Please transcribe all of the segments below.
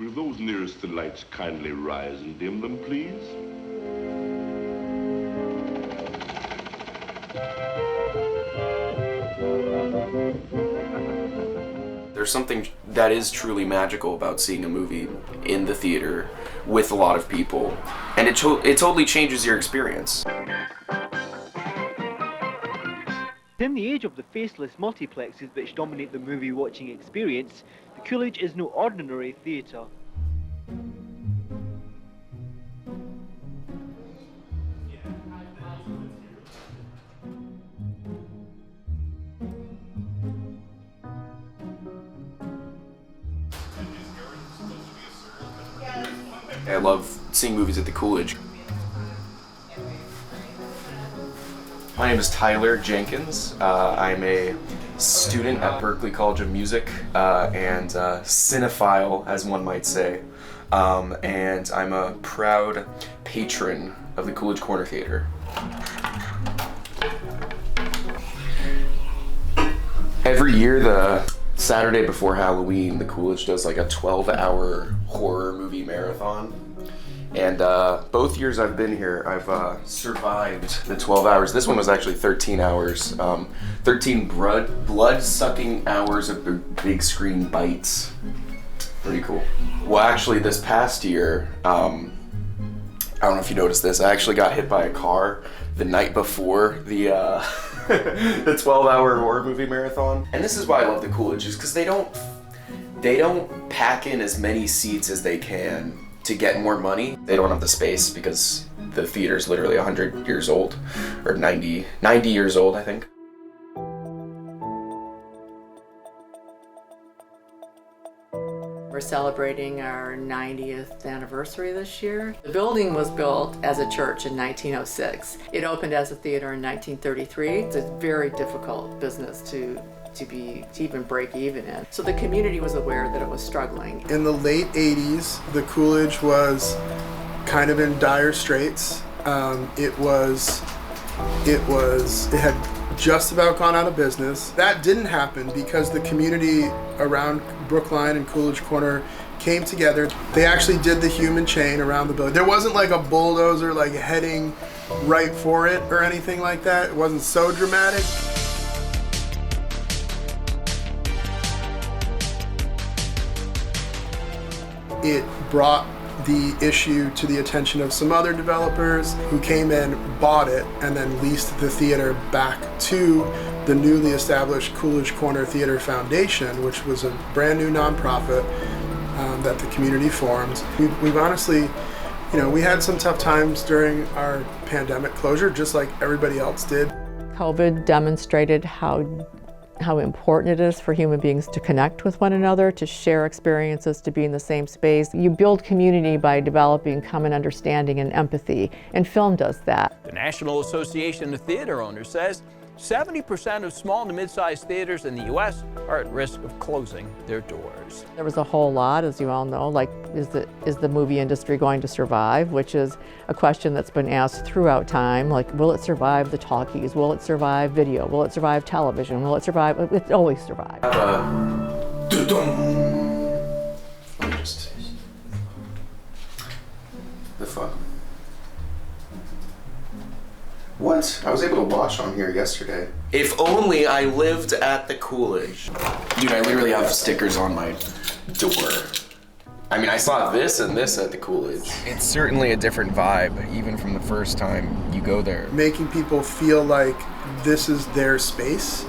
Will those nearest the lights kindly rise and dim them, please? There's something that is truly magical about seeing a movie in the theater with a lot of people, and it totally changes your experience. In the age of the faceless multiplexes which dominate the movie-watching experience, the Coolidge is no ordinary theatre. I love seeing movies at the Coolidge. My name is Tyler Jenkins. I'm a student at Berklee College of Music and cinephile, as one might say. And I'm a proud patron of the Coolidge Corner Theatre. Every year, the Saturday before Halloween, the Coolidge does like a 12-hour horror movie marathon. And both years I've been here, I've survived the 12 hours. This one was actually 13 hours. 13 blood-sucking hours of big screen bites. Pretty cool. Well, actually, this past year, I don't know if you noticed this, I actually got hit by a car the night before the the 12-hour horror movie marathon. And this is why I love the Coolidge, is because they don't pack in as many seats as they can to get more money. They don't have the space because the theater's literally 100 years old, or 90 years old, I think. We're celebrating our 90th anniversary this year. The building was built as a church in 1906. It opened as a theater in 1933. It's a very difficult business to even break even in. So the community was aware that it was struggling. In the late 80s, the Coolidge was kind of in dire straits. It had just about gone out of business. That didn't happen because the community around Brookline and Coolidge Corner came together. They actually did the human chain around the building. There wasn't like a bulldozer like heading right for it or anything like that. It wasn't so dramatic. It brought the issue to the attention of some other developers who came in, bought it, and then leased the theater back to the newly established Coolidge Corner Theatre Foundation, which was a brand new nonprofit that the community formed. We've honestly, we had some tough times during our pandemic closure, just like everybody else did. COVID demonstrated how important it is for human beings to connect with one another, to share experiences, to be in the same space. You build community by developing common understanding and empathy, and film does that. The National Association of Theater Owners says 70% of small to mid-sized theaters in the U.S. are at risk of closing their doors. There was a whole lot, as you all know, like is the movie industry going to survive, which is a question that's been asked throughout time, like will it survive the talkies, will it survive video, will it survive television, will it survive, it always survives. Let me just, the fuck? What? I was able to watch on here yesterday. If only I lived at the Coolidge. Dude, I literally have stickers on my door. I mean, I saw this and this at the Coolidge. It's certainly a different vibe, even from the first time you go there. Making people feel like this is their space.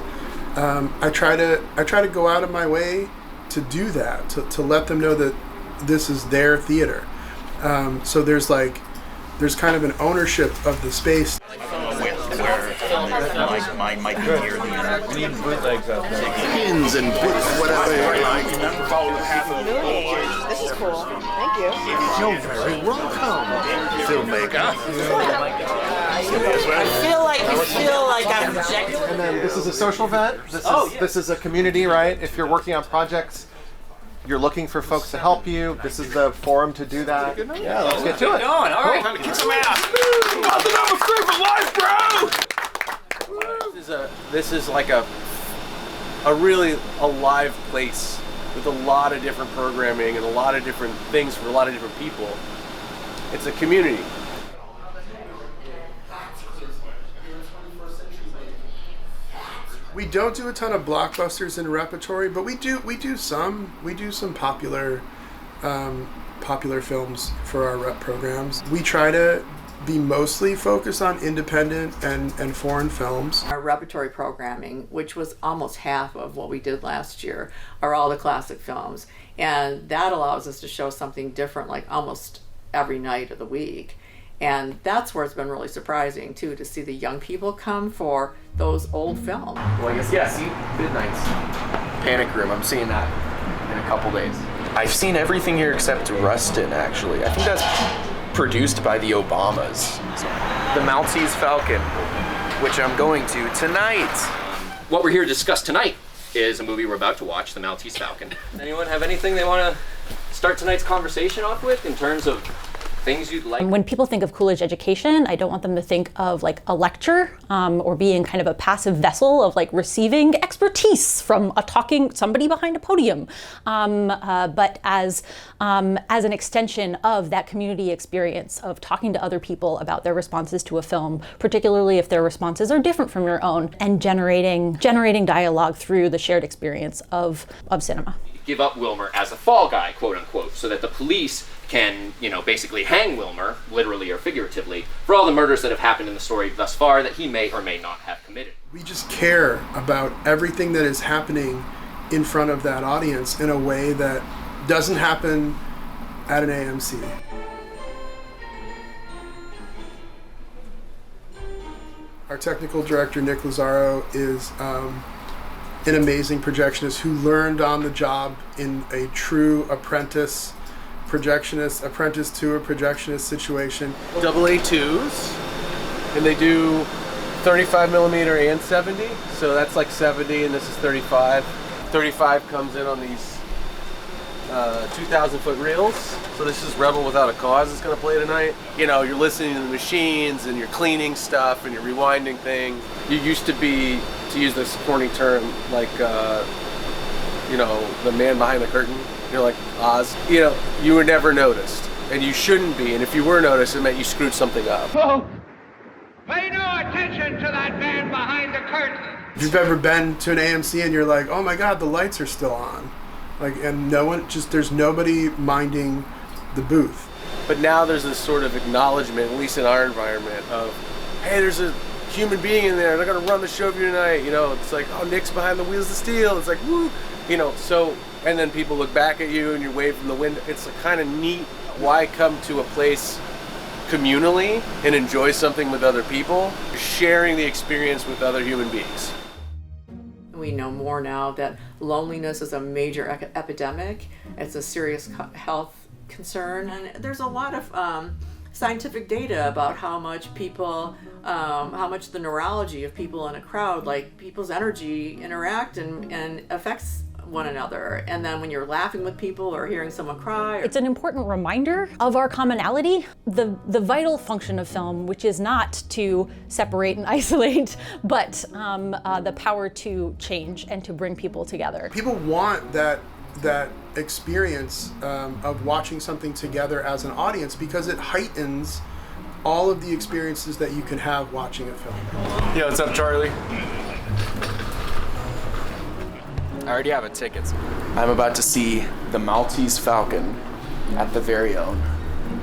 I try to go out of my way to do that, to let them know that this is their theater. So there's kind of an ownership of the space. My gear, we need bootlegs out there. Pins and books, whatever you like. This is cool. Thank you. You're very welcome, filmmaker. I feel like I'm projecting. And then this is a social event. This is a community, right? If you're working on projects, you're looking for folks to help you. This is the forum to do that. Yeah, let's get to it. All right, time to kick some ass. Got the number 3 for life, bro! This is like a really alive place with a lot of different programming and a lot of different things for a lot of different people. It's a community. We don't do a ton of blockbusters in repertory, but we do some popular films for our rep programs. We try to be mostly focused on independent and foreign films. Our repertory programming, which was almost half of what we did last year, are all the classic films. And that allows us to show something different like almost every night of the week. And that's where it's been really surprising too, to see the young people come for those old films. Well, I guess, yeah, see, Midnight's Panic Room, I'm seeing that in a couple days. I've seen everything here except Rustin, actually. I think that's produced by the Obamas. The Maltese Falcon, which I'm going to tonight. What we're here to discuss tonight is a movie we're about to watch, The Maltese Falcon. Anyone have anything they want to start tonight's conversation off with in terms of things you'd like? When people think of Coolidge education, I don't want them to think of like a lecture or being kind of a passive vessel of like receiving expertise from somebody behind a podium, but as an extension of that community experience of talking to other people about their responses to a film, particularly if their responses are different from your own, and generating dialogue through the shared experience of cinema. Give up Wilmer as a fall guy, quote unquote, so that the police can, basically hang Wilmer, literally or figuratively, for all the murders that have happened in the story thus far that he may or may not have committed. We just care about everything that is happening in front of that audience in a way that doesn't happen at an AMC. Our technical director, Nick Lazaro, is an amazing projectionist who learned on the job in a true apprentice to a projectionist situation. AA2s, and they do 35 millimeter and 70, so that's like 70 and this is 35. 35 comes in on these 2,000 foot reels, so this is Rebel Without a Cause is going to play tonight. You're listening to the machines and you're cleaning stuff and you're rewinding things. You used to be, to use this corny term, like the man behind the curtain. You're like Oz. You were never noticed, and you shouldn't be. And if you were noticed, it meant you screwed something up. Folks, pay no attention to that man behind the curtain. If you've ever been to an AMC and you're like, oh my God, the lights are still on, and there's nobody minding the booth. But now there's this sort of acknowledgement, at least in our environment, of, hey, there's a human being in there. They're gonna run the show for you tonight. It's like, oh, Nick's behind the wheels of steel. It's like, woo, so. And then people look back at you and you wave from the window. It's kind of neat. Why come to a place communally and enjoy something with other people? Sharing the experience with other human beings. We know more now that loneliness is a major epidemic. It's a serious health concern. And there's a lot of scientific data about how much the neurology of people in a crowd, like people's energy interact and affects one another. And then when you're laughing with people or hearing someone cry. It's an important reminder of our commonality, the vital function of film, which is not to separate and isolate, but the power to change and to bring people together. People want that experience of watching something together as an audience because it heightens all of the experiences that you can have watching a film. Yo, what's up, Charlie? I already have a ticket. I'm about to see The Maltese Falcon at the very own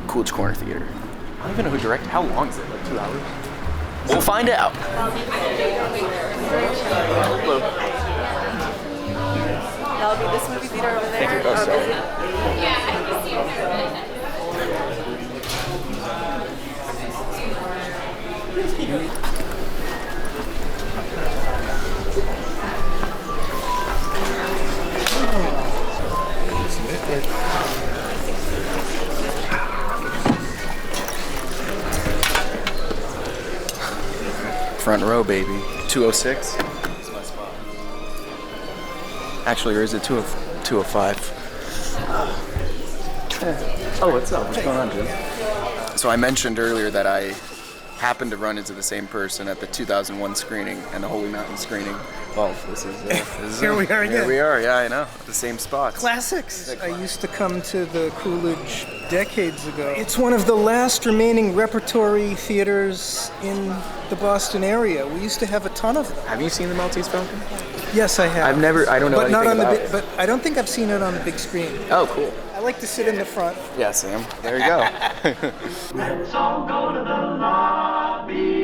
Coolidge Corner Theatre. I don't even know who directed. How long is it? Like 2 hours? We'll find out. Hello. That'll be this movie theater over there. Thank you. Oh, sorry. Front row, baby. 206. That's my spot. Actually, or is it 205? Oh, what's up? What's going on, Jim? So I mentioned earlier that I happened to run into the same person at the 2001 screening and the Holy Mountain screening. Well, this is Here we are again. Here we are, yeah, I know. The same spots. Classics. I used to come to the Coolidge decades ago. It's one of the last remaining repertory theaters in the Boston area. We used to have a ton of them. Have you seen The Maltese Falcon? Yes, I have. I don't know but not anything on the about big, it. But I don't think I've seen it on the big screen. Oh, cool. I like to sit in the front. Yeah, Sam. There you go. Let's all go to the lobby.